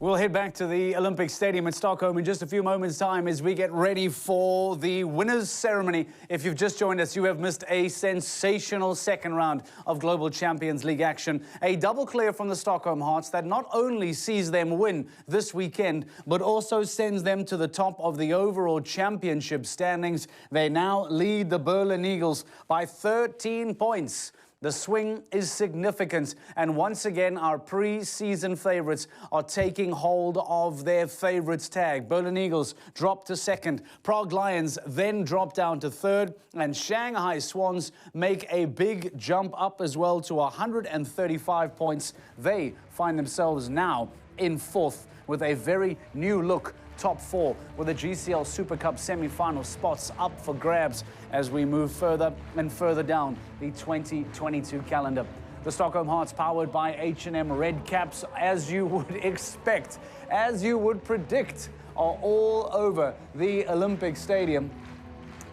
We'll head back to the Olympic Stadium in Stockholm in just a few moments' time as we get ready for the winners' ceremony. If you've just joined us, you have missed a sensational second round of Global Champions League action. A double clear from the Stockholm Hearts that not only sees them win this weekend, but also sends them to the top of the overall championship standings. They now lead the Berlin Eagles by 13 points. The swing is significant, and once again our pre-season favourites are taking hold of their favourites tag. Berlin Eagles drop to second, Prague Lions then drop down to third, and Shanghai Swans make a big jump up as well to 135 points. They find themselves now in fourth with a very new look top four, with the GCL Super Cup semi-final spots up for grabs as we move further and further down the 2022 calendar. The Stockholm Hearts, powered by H&M Red Caps, as you would expect, as you would predict, are all over the Olympic Stadium.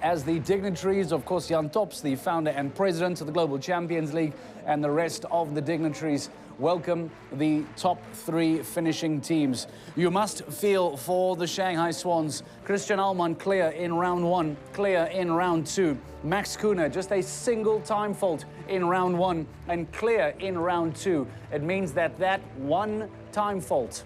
As the dignitaries, of course, Jan Tops, the founder and president of the Global Champions League, and the rest of the dignitaries welcome the top three finishing teams. You must feel for the Shanghai Swans. Christian Ahlmann clear in round one, clear in round two. Max Kuhner, just a single time fault in round one and clear in round two. It means that that one time fault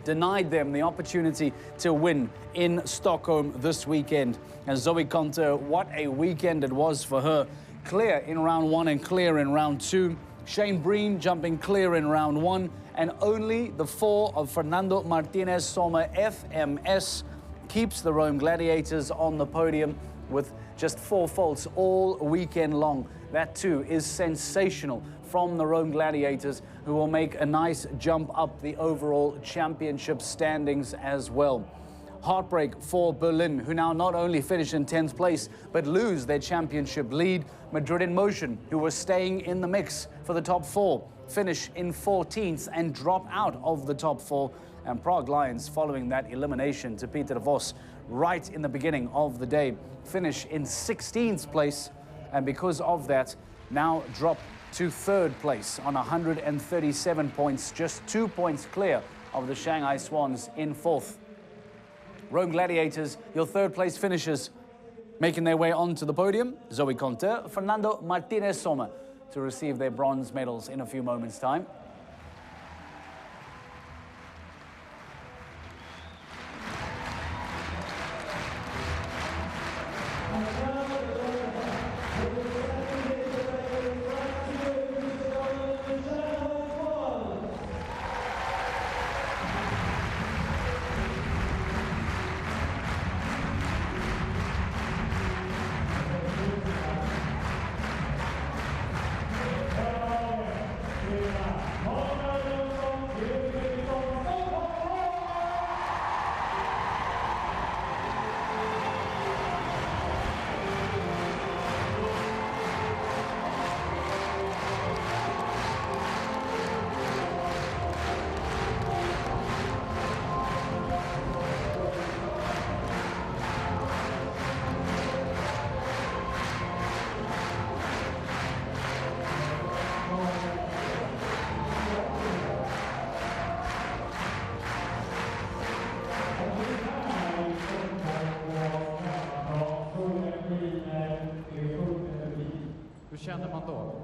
denied them the opportunity to win in Stockholm this weekend. And Zoe Conter, what a weekend it was for her. Clear in round one and clear in round two. Shane Breen jumping clear in round one, and only the four of Fernando Martinez Sommer FMS keeps the Rome Gladiators on the podium with just 4 faults all weekend long. That too is sensational from the Rome Gladiators, who will make a nice jump up the overall championship standings as well. Heartbreak for Berlin, who now not only finish in 10th place, but lose their championship lead. Madrid in Motion, who were staying in the mix for the top four, finish in 14th and drop out of the top four. And Prague Lions, following that elimination to Peter Vos right in the beginning of the day, finish in 16th place. And because of that, now drop to third place on 137 points, just 2 points clear of the Shanghai Swans in fourth. Rome Gladiators, your third place finishers, making their way onto the podium. Zoe Conter, Fernando Martinez Sommer to receive their bronze medals in a few moments' time. Hur känner man då?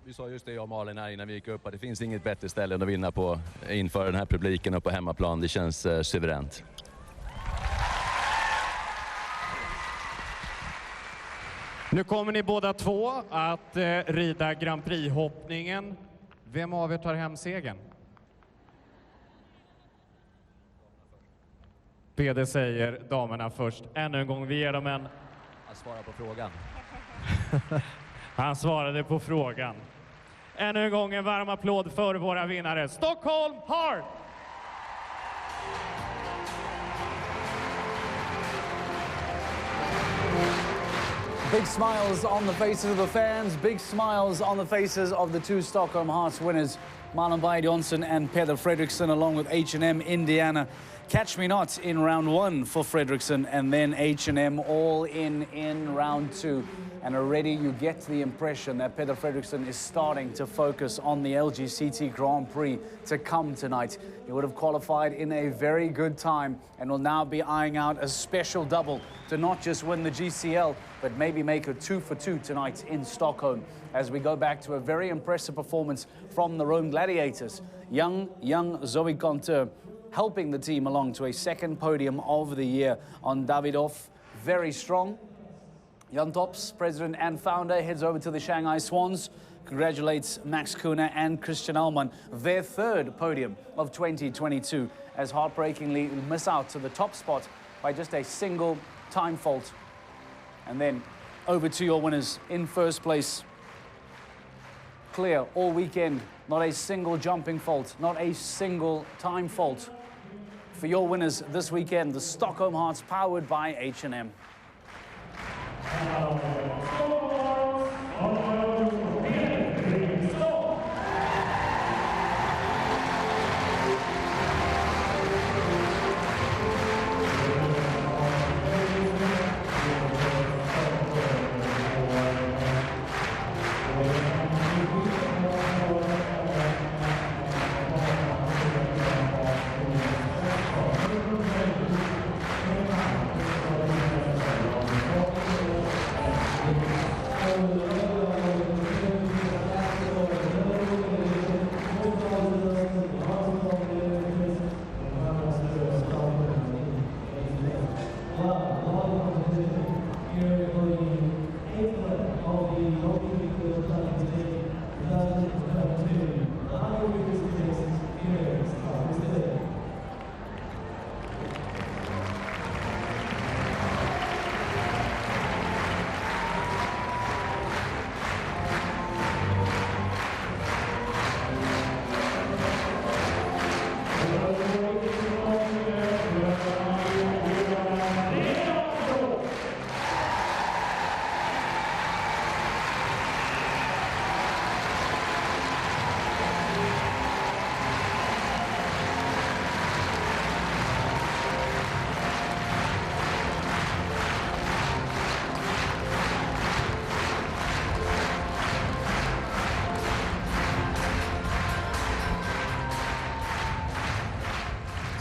Vi sa just det, jag och Malin här innan vi gick upp, att det finns inget bättre ställe än att vinna på inför den här publiken och på hemmaplan. Det känns suveränt. Nu kommer ni båda två att rida Grand Prix-hoppningen. Vem av er tar hem segern? PD säger damerna först. Ännu en gång, vi ger dem en... Jag svarar på frågan. Han svarade på frågan. Ännu en gång en varm applåd för våra vinnare. Stockholm Heart! Big smiles on the faces of the fans, big smiles on the faces of the two Stockholm Hearts winners, Malin Baed-Johnsen and Peder Fredriksson, along with H&M Indiana. Catch Me Not in round one for Fredriksson, and then H&M all in round two. And already you get the impression that Peter Fredriksson is starting to focus on the LGCT Grand Prix to come tonight. He would have qualified in a very good time and will now be eyeing out a special double to not just win the GCL, but maybe make a 2 for 2 tonight in Stockholm, as we go back to a very impressive performance from the Rome Gladiators. Young Zoe Conteur helping the team along to a second podium of the year on Davidov. Very strong. Jan Tops, president and founder, heads over to the Shanghai Swans, congratulates Max Kuhne and Christian Allman, their third podium of 2022, as heartbreakingly miss out to the top spot by just a single time fault. And then over to your winners in first place. Clear all weekend, not a single jumping fault, not a single time fault. For your winners this weekend, the Stockholm Hearts, powered by H&M.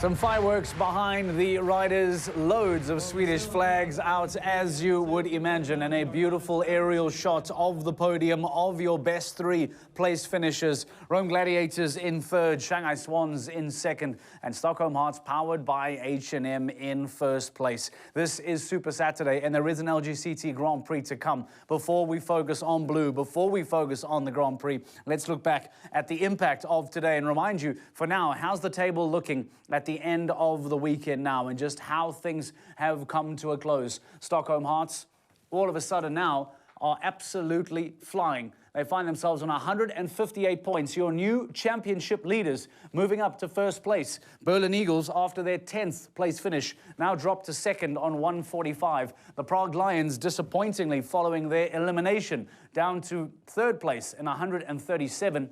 Some fireworks behind the riders, loads of Swedish flags out, as you would imagine, and a beautiful aerial shot of the podium of your best three place finishers. Rome Gladiators in third, Shanghai Swans in second, and Stockholm Hearts, powered by H&M, in first place. This is Super Saturday, and there is an LGCT Grand Prix to come. Before we focus on blue, before we focus on the Grand Prix, let's look back at the impact of today and remind you, for now, how's the table looking at the end of the weekend now, and just how things have come to a close. Stockholm Hearts, all of a sudden now, are absolutely flying. They find themselves on 158 points, your new championship leaders, moving up to first place. Berlin Eagles, after their 10th place finish, now dropped to second on 145. The Prague Lions, disappointingly following their elimination, down to third place in 137.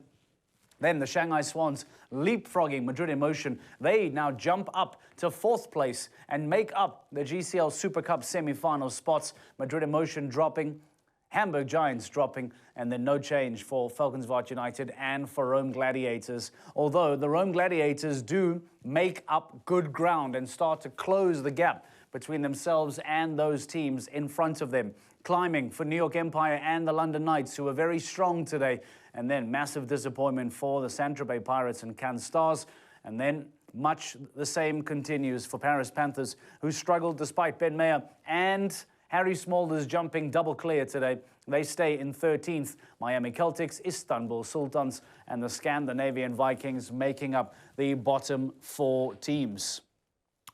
Then the Shanghai Swans, leapfrogging Madrid Emotion, they now jump up to fourth place and make up the GCL Super Cup semi-final spots. Madrid Emotion dropping, Hamburg Giants dropping, and then no change for Falkensvart United and for Rome Gladiators. Although the Rome Gladiators do make up good ground and start to close the gap between themselves and those teams in front of them. Climbing for New York Empire and the London Knights, who are very strong today. And then massive disappointment for the Saint-Tropez Pirates and Cannes Stars. And then much the same continues for Paris Panthers, who struggled despite Ben Mayer and Harry Smolder's jumping double clear today. They stay in 13th. Miami Celtics, Istanbul Sultans, and the Scandinavian Vikings making up the bottom four teams.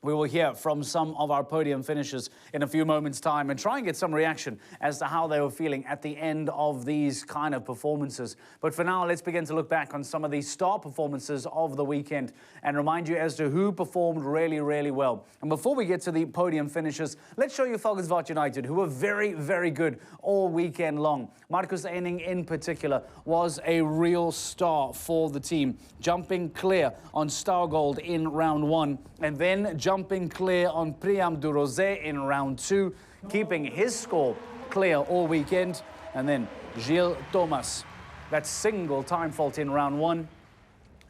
We will hear from some of our podium finishers in a few moments' time and try and get some reaction as to how they were feeling at the end of these kind of performances. But for now, let's begin to look back on some of the star performances of the weekend and remind you as to who performed really, really well. And before we get to the podium finishers, let's show you Falkensvart United, who were very, very good all weekend long. Marcus Eining in particular was a real star for the team, jumping clear on Stargold in round one, and then jumping clear on Priam Durose in round 2, keeping his score clear all weekend. And then Gilles Thomas, that single time fault in round 1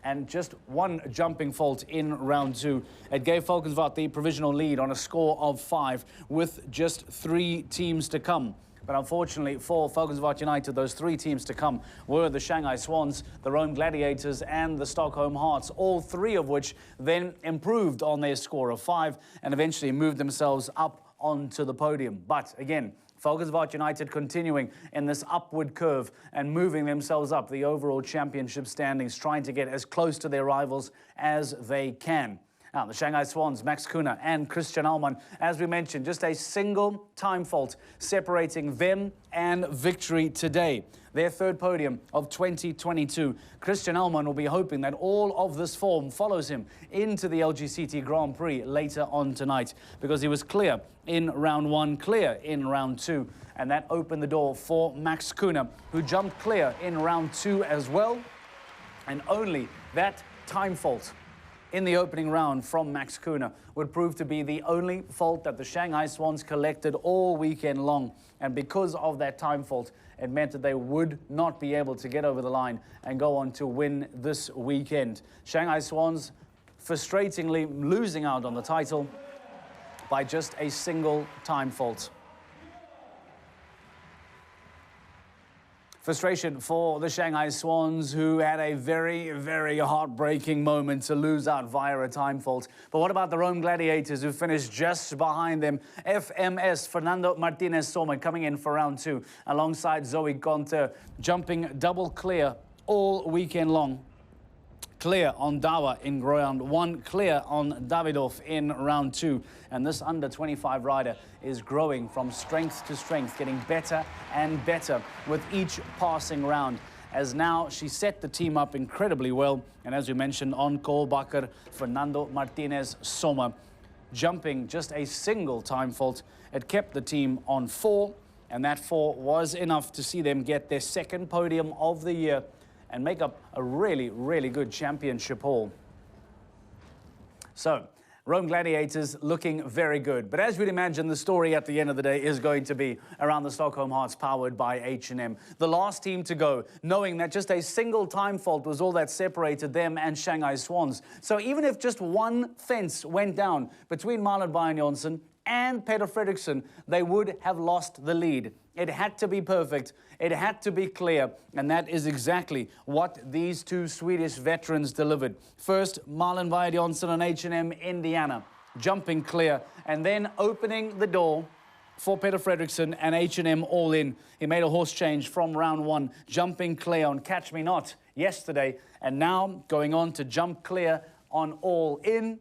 and just one jumping fault in round 2. It gave Valkenswaard the provisional lead on a score of 5 with just 3 teams to come. But unfortunately for Valkenswaard United, those 3 teams to come were the Shanghai Swans, the Rome Gladiators and the Stockholm Hearts, all 3 of which then improved on their score of 5 and eventually moved themselves up onto the podium. But again, Valkenswaard United continuing in this upward curve and moving themselves up the overall championship standings, trying to get as close to their rivals as they can. Now, the Shanghai Swans, Max Kuhner and Christian Aumann, as we mentioned, just a single time fault separating them and victory today. Their 3rd podium of 2022. Christian Aumann will be hoping that all of this form follows him into the LGCT Grand Prix later on tonight, because he was clear in round 1, clear in round 2, and that opened the door for Max Kuhner, who jumped clear in round 2 as well, and only that time fault in the opening round from Max Kuhner would prove to be the only fault that the Shanghai Swans collected all weekend long. And because of that time fault, it meant that they would not be able to get over the line and go on to win this weekend. Shanghai Swans frustratingly losing out on the title by just a single time fault. Frustration for the Shanghai Swans, who had a very, very heartbreaking moment to lose out via a time fault. But what about the Rome Gladiators, who finished just behind them? FMS, Fernando Martinez Soma, coming in for round 2, alongside Zoe Gonter, jumping double clear all weekend long. Clear on Dawa in round 1, clear on Davidov in round 2. And this under-25 rider is growing from strength to strength, getting better and better with each passing round, as now she set the team up incredibly well. And as we mentioned, on Kohlbacher, Fernando Martinez Soma, jumping just a single time fault. It kept the team on 4, and that 4 was enough to see them get their 2nd podium of the year and make up a really, really good championship haul. So, Rome Gladiators looking very good. But as we'd imagine, the story at the end of the day is going to be around the Stockholm Hearts, powered by H&M. The last team to go, knowing that just a single time fault was all that separated them and Shanghai Swans. So even if just one fence went down between Marlon Bayern-Jonsson and Peter Fredriksson, they would have lost the lead. It had to be perfect. It had to be clear. And that is exactly what these 2 Swedish veterans delivered. First, Marlon Bayern-Jonsson and H&M Indiana, jumping clear and then opening the door for Peter Fredriksson and H&M all in. He made a horse change from round 1, jumping clear on Catch Me Not yesterday, and now going on to jump clear on All In.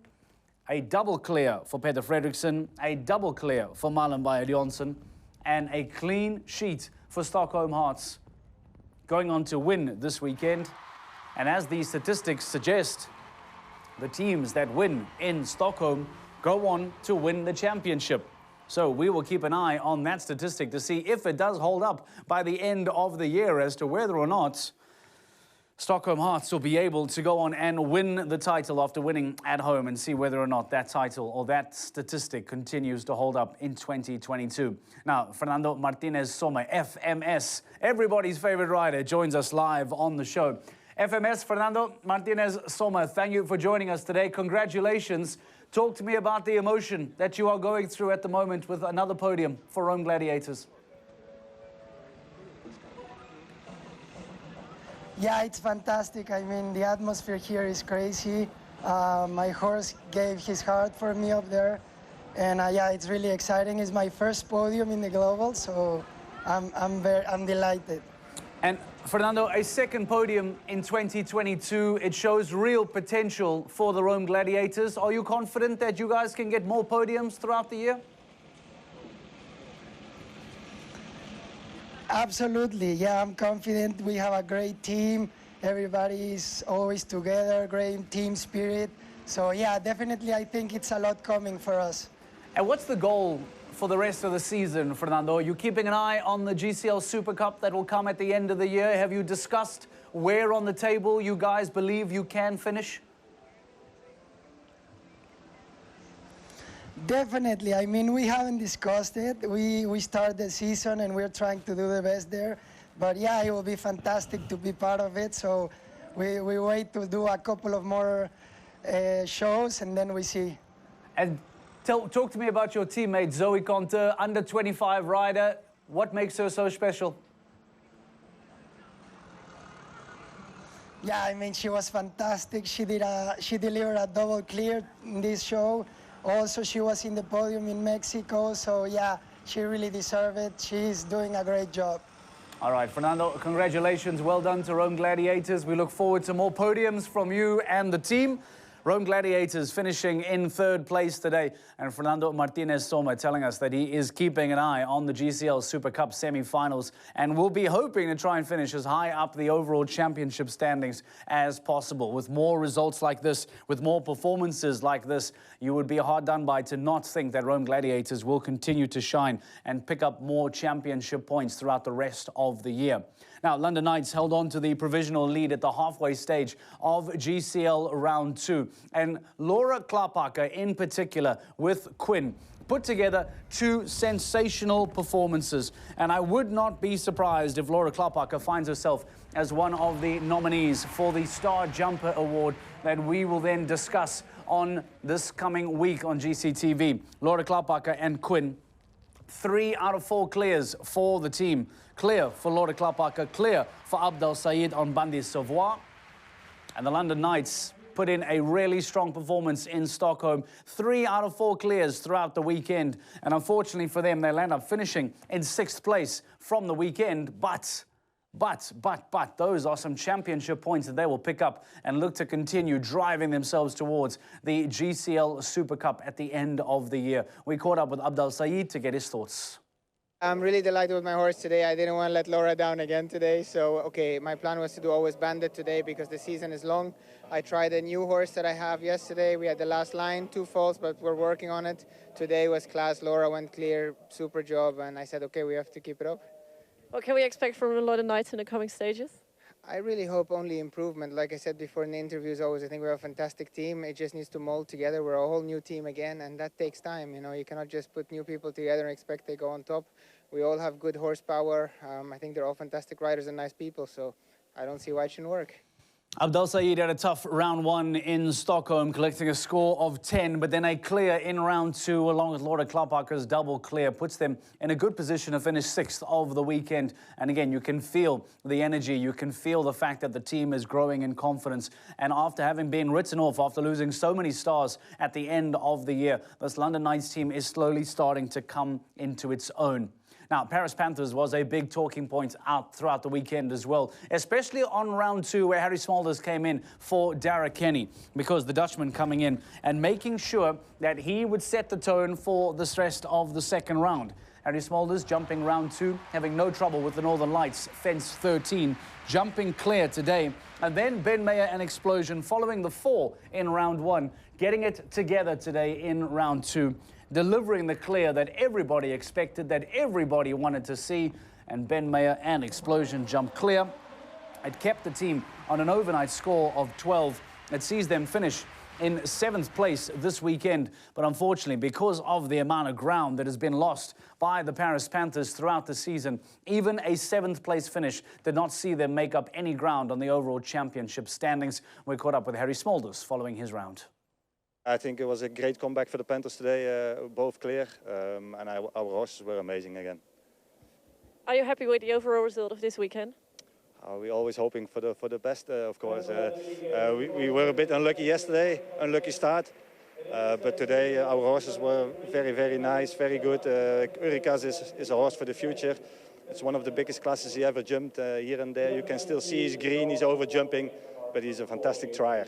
A double clear for Peter Fredriksson, a double clear for Marlon Bayern-Jonsson, and a clean sheet for Stockholm Hearts, going on to win this weekend. And as the statistics suggest, the teams that win in Stockholm go on to win the championship. So we will keep an eye on that statistic to see if it does hold up by the end of the year as to whether or not Stockholm Hearts will be able to go on and win the title after winning at home, and see whether or not that title or that statistic continues to hold up in 2022. Now, Fernando Martinez Soma, FMS, everybody's favorite rider, joins us live on the show. FMS, Fernando Martinez Soma, thank you for joining us today. Congratulations. Talk to me about the emotion that you are going through at the moment with another podium for Rome Gladiators. Yeah, it's fantastic. I mean, the atmosphere here is crazy. My horse gave his heart for me up there. And yeah, it's really exciting. It's my first podium in the Global, so I'm delighted. And Fernando, a 2nd podium in 2022, it shows real potential for the Rome Gladiators. Are you confident that you guys can get more podiums throughout the year? Absolutely, yeah, I'm confident. We have a great team. Everybody is always together, great team spirit. So yeah, definitely I think it's a lot coming for us. And what's the goal for the rest of the season, Fernando? Are you keeping an eye on the GCL Super Cup that will come at the end of the year? Have you discussed where on the table you guys believe you can finish? Definitely. I mean, we haven't discussed it. We start the season and we're trying to do the best there. But yeah, it will be fantastic to be part of it. So we wait to do a couple of more shows and then we see. And talk to me about your teammate, Zoe Conte, under 25 rider. What makes her so special? Yeah, I mean, she was fantastic. She delivered a double clear in this show. Also, she was in the podium in Mexico. So yeah, she really deserved it. She's doing a great job. All right, Fernando, congratulations. Well done to Rome Gladiators. We look forward to more podiums from you and the team. Rome Gladiators finishing in third place today. And Fernando Martinez Soma telling us that he is keeping an eye on the GCL Super Cup semi-finals and will be hoping to try and finish as high up the overall championship standings as possible. With more results like this, with more performances like this, you would be hard done by to not think that Rome Gladiators will continue to shine and pick up more championship points throughout the rest of the year. Now, London Knights held on to the provisional lead at the halfway stage of GCL Round 2. And Laura Klapaker, in particular, with Quinn, put together two sensational performances. And I would not be surprised if Laura Klapaker finds herself as one of the nominees for the Star Jumper Award that we will then discuss on this coming week on GCTV. Laura Klapaker and Quinn, 3 out of 4 clears for the team. Clear for Laura Klapaker, clear for Abdel Said on Bandy Savoie. And the London Knights put in a really strong performance in Stockholm. 3 out of 4 clears throughout the weekend. And unfortunately for them, they'll end up finishing in 6th place from the weekend. But those are some championship points that they will pick up and look to continue driving themselves towards the GCL Super Cup at the end of the year. We caught up with Abdel Said to get his thoughts. I'm really delighted with my horse today. I didn't want to let Laura down again today. So, okay, my plan was to do Always Bandit today because the season is long. I tried a new horse that I have yesterday. We had the last line, 2 falls, but we're working on it. Today was class. Laura went clear, super job. And I said, okay, we have to keep it up. What can we expect from a lot of Knights in the coming stages? I really hope only improvement. Like I said before in the interviews always, I think we're a fantastic team. It just needs to mold together. We're a whole new team again, and that takes time. You know, you cannot just put new people together and expect they go on top. We all have good horsepower. I think they're all fantastic riders and nice people, so I don't see why it shouldn't work. Abdel Said had a tough round 1 in Stockholm, collecting a score of 10, but then a clear in round 2 along with Laura Klapaker's double clear puts them in a good position to finish 6th of the weekend. And again, you can feel the energy, you can feel the fact that the team is growing in confidence. And after having been written off, after losing so many stars at the end of the year, this London Knights team is slowly starting to come into its own. Now, Paris Panthers was a big talking point out throughout the weekend as well, especially on round 2 where Harry Smulders came in for Dara Kenny, because the Dutchman coming in and making sure that he would set the tone for the rest of the second round. Harry Smulders jumping round 2, having no trouble with the Northern Lights, fence 13, jumping clear today. And then Ben Mayer and Explosion following the 4 in round 1, getting it together today in round 2. Delivering the clear that everybody expected, that everybody wanted to see. And Ben Mayer and Explosion jumped clear. It kept the team on an overnight score of 12. It sees them finish in 7th place this weekend. But unfortunately, because of the amount of ground that has been lost by the Paris Panthers throughout the season, even a 7th place finish did not see them make up any ground on the overall championship standings. We caught up with Harry Smulders following his round. I think it was a great comeback for the Panthers today, both clear, and our horses were amazing again. Are you happy with the overall result of this weekend? We're always hoping for the best, of course. We were a bit unlucky yesterday, unlucky start, but today our horses were very, very nice, very good. Urikas is a horse for the future. It's one of the biggest classes he ever jumped here and there. You can still see he's green, he's over jumping, but he's a fantastic trier.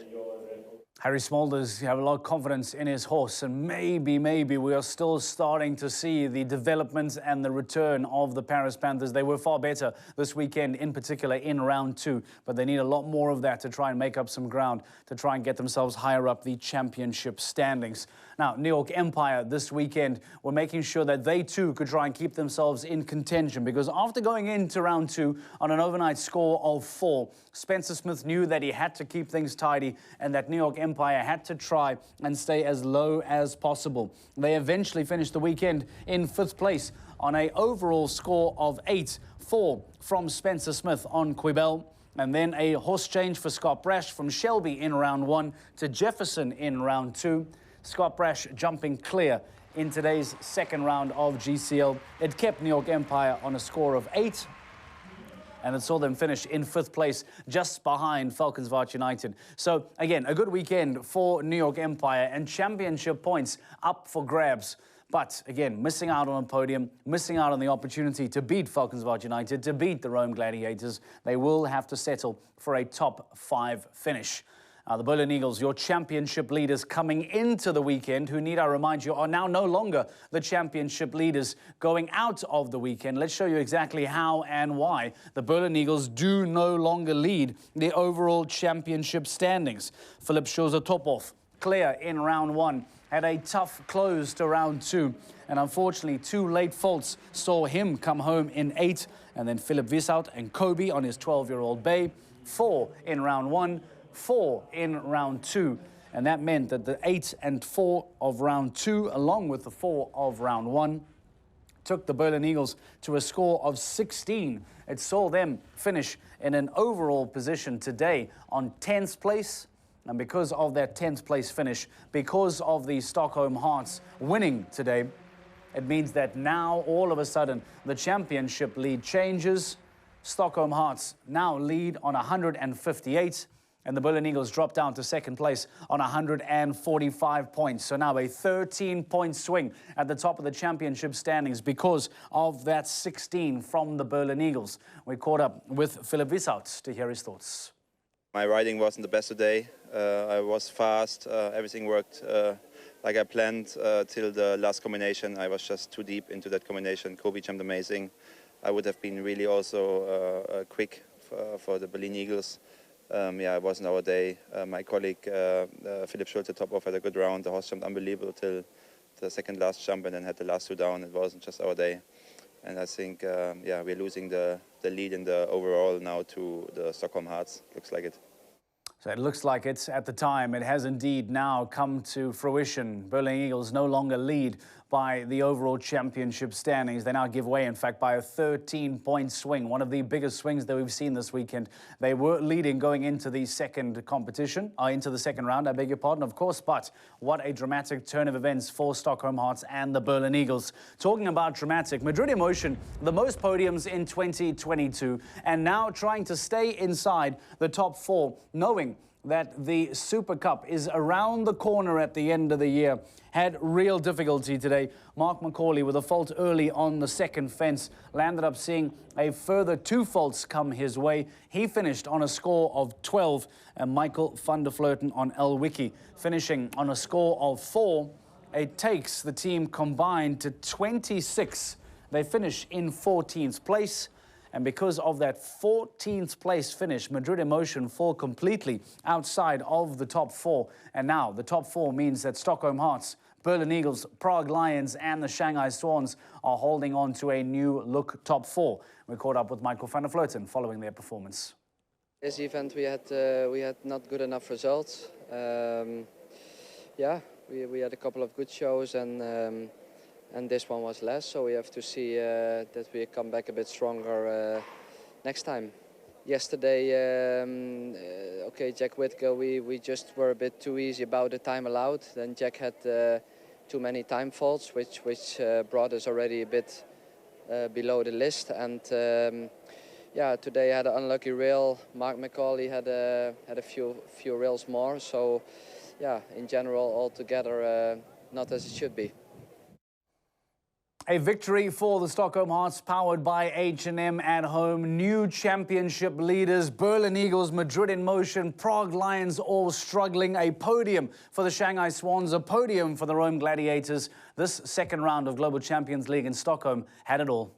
Harry Smulders, you have a lot of confidence in his horse, and maybe we are still starting to see the development and the return of the Paris Panthers. They were far better this weekend, in particular in round 2, but they need a lot more of that to try and make up some ground, to try and get themselves higher up the championship standings. Now, New York Empire this weekend were making sure that they too could try and keep themselves in contention, because after going into round 2 on an overnight score of 4, Spencer Smith knew that he had to keep things tidy and that New York Empire Empire had to try and stay as low as possible. They eventually finished the weekend in 5th place on an overall score of 8-4 from Spencer Smith on Quibell. And then a horse change for Scott Brash from Shelby in round 1 to Jefferson in round 2. Scott Brash jumping clear in today's second round of GCL. It kept New York Empire on a score of 8. And it saw them finish in 5th place, just behind Falconsvart United. So, again, a good weekend for New York Empire and championship points up for grabs. But, again, missing out on a podium, missing out on the opportunity to beat Falconsvart United, to beat the Rome Gladiators. They will have to settle for a top 5 finish. The Berlin Eagles, your championship leaders coming into the weekend, who, need I remind you, are now no longer the championship leaders going out of the weekend. Let's show you exactly how and why the Berlin Eagles do no longer lead the overall championship standings. Philip Schozer-Topov, clear in round 1, had a tough close to round 2. And unfortunately, 2 late faults saw him come home in 8. And then Philip Wieshout and Kobe on his 12-year-old bay, 4 in round 1. 4 in round 2, and that meant that the 8 and 4 of round 2, along with the 4 of round 1, took the Berlin Eagles to a score of 16. It saw them finish in an overall position today on 10th place, and because of that 10th place finish, because of the Stockholm Hearts winning today, it means that now all of a sudden the championship lead changes. Stockholm Hearts now lead on 158. And the Berlin Eagles drop down to 2nd place on 145 points. So now a 13-point swing at the top of the championship standings because of that 16 from the Berlin Eagles. We caught up with Philip Wieshout to hear his thoughts. My riding wasn't the best today. I was fast. Everything worked like I planned till the last combination. I was just too deep into that combination. Kobe jumped amazing. I would have been really also quick for the Berlin Eagles. Yeah, it wasn't our day. My colleague Philip Schozer-Topov had a good round. The horse jumped unbelievable till the second last jump and then had the last 2 down. It wasn't just our day. And I think, yeah, we're losing the lead in the overall now to the Stockholm Hearts. Looks like it. So it looks like it's at the time. It has indeed now come to fruition. Berlin Eagles no longer lead by the overall championship standings. They now give way, in fact, by a 13-point swing, one of the biggest swings that we've seen this weekend. They were leading going into the second competition, into the second round, I beg your pardon, of course, but what a dramatic turn of events for Stockholm Hearts and the Berlin Eagles. Talking about dramatic, Madrid Emotion, the most podiums in 2022, and now trying to stay inside the top 4, knowing that the Super Cup is around the corner at the end of the year. Had real difficulty today. Mark McCauley with a fault early on the second fence. Landed up seeing a further 2 faults come his way. He finished on a score of 12. And Michael van der Vleuten on El Wiki finishing on a score of 4. It takes the team combined to 26. They finish in 14th place. And because of that 14th place finish, Madrid Emotion fall completely outside of the top 4. And now the top 4 means that Stockholm Hearts, Berlin Eagles, Prague Lions and the Shanghai Swans are holding on to a new look top 4. We caught up with Michael van der Vleuten following their performance. This event we had not good enough results. Yeah, we had a couple of good shows and this one was less, so we have to see that we come back a bit stronger next time. Yesterday, okay, Jack Whittaker, we just were a bit too easy about the time allowed. Then Jack had too many time faults, which brought us already a bit below the list. And yeah, today I had an unlucky rail. Mark McCauley had a few rails more. So yeah, in general, altogether, not as it should be. A victory for the Stockholm Hearts, powered by H&M at home. New championship leaders, Berlin Eagles, Madrid in motion, Prague Lions all struggling. A podium for the Shanghai Swans, a podium for the Rome Gladiators. This second round of Global Champions League in Stockholm had it all.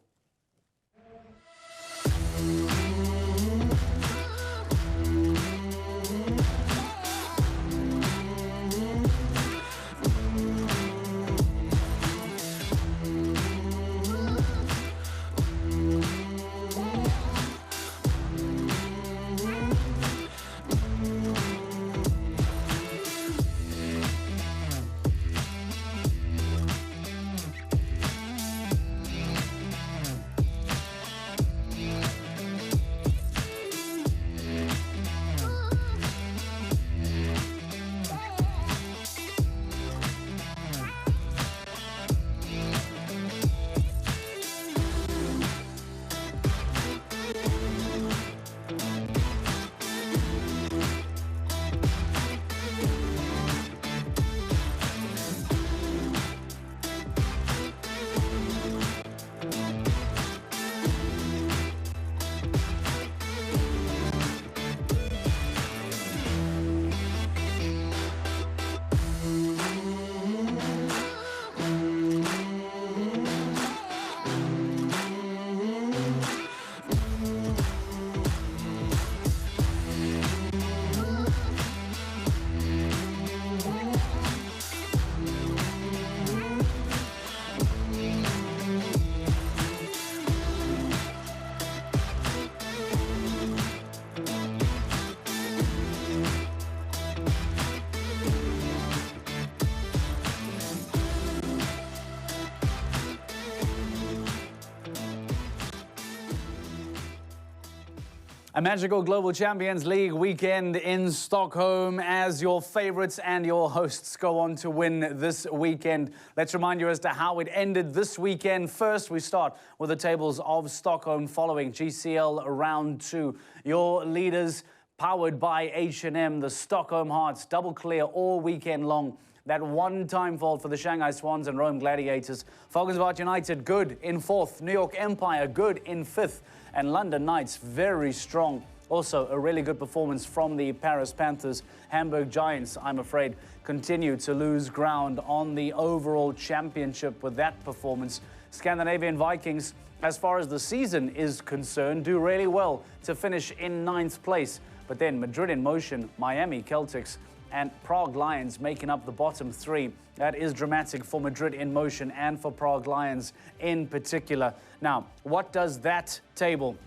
A magical Global Champions League weekend in Stockholm as your favourites and your hosts go on to win this weekend. Let's remind you as to how it ended this weekend. First, we start with the tables of Stockholm following GCL Round 2. Your leaders, powered by H&M, the Stockholm Hearts, double clear all weekend long. That one-time fault for the Shanghai Swans and Rome Gladiators. Falkensvart United, good in 4th. New York Empire, good in 5th. And London Knights, very strong. Also, a really good performance from the Paris Panthers. Hamburg Giants, I'm afraid, continue to lose ground on the overall championship with that performance. Scandinavian Vikings, as far as the season is concerned, do really well to finish in 9th place. But then Madrid in motion, Miami Celtics, and Prague Lions making up the bottom 3. That is dramatic for Madrid in motion and for Prague Lions in particular. Now, what does that table,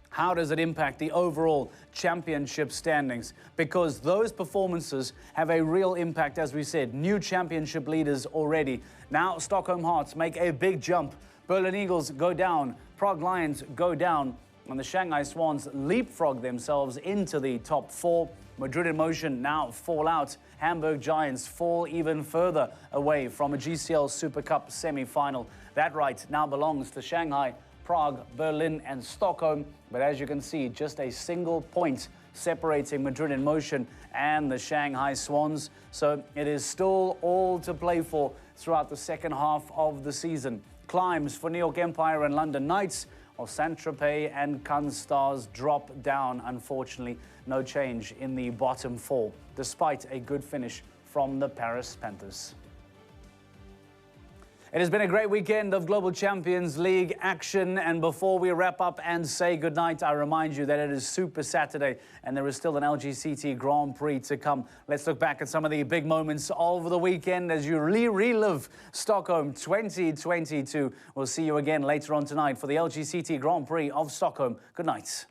how does it impact the overall championship standings? Because those performances have a real impact, as we said. New championship leaders already. Now, Stockholm Hearts make a big jump. Berlin Eagles go down. Prague Lions go down. And the Shanghai Swans leapfrog themselves into the top 4. Madrid in motion now fall out. Hamburg Giants fall even further away from a GCL Super Cup semi-final. That right now belongs to Shanghai, Prague, Berlin and Stockholm. But as you can see, just a single point separating Madrid in motion and the Shanghai Swans. So it is still all to play for throughout the second half of the season. Climbs for New York Empire and London Knights. Or Saint-Tropez and Cannes Stars drop down, unfortunately. No change in the bottom 4, despite a good finish from the Paris Panthers. It has been a great weekend of Global Champions League action. And before we wrap up and say goodnight, I remind you that it is Super Saturday and there is still an LGCT Grand Prix to come. Let's look back at some of the big moments of the weekend as you relive Stockholm 2022. We'll see you again later on tonight for the LGCT Grand Prix of Stockholm. Good night.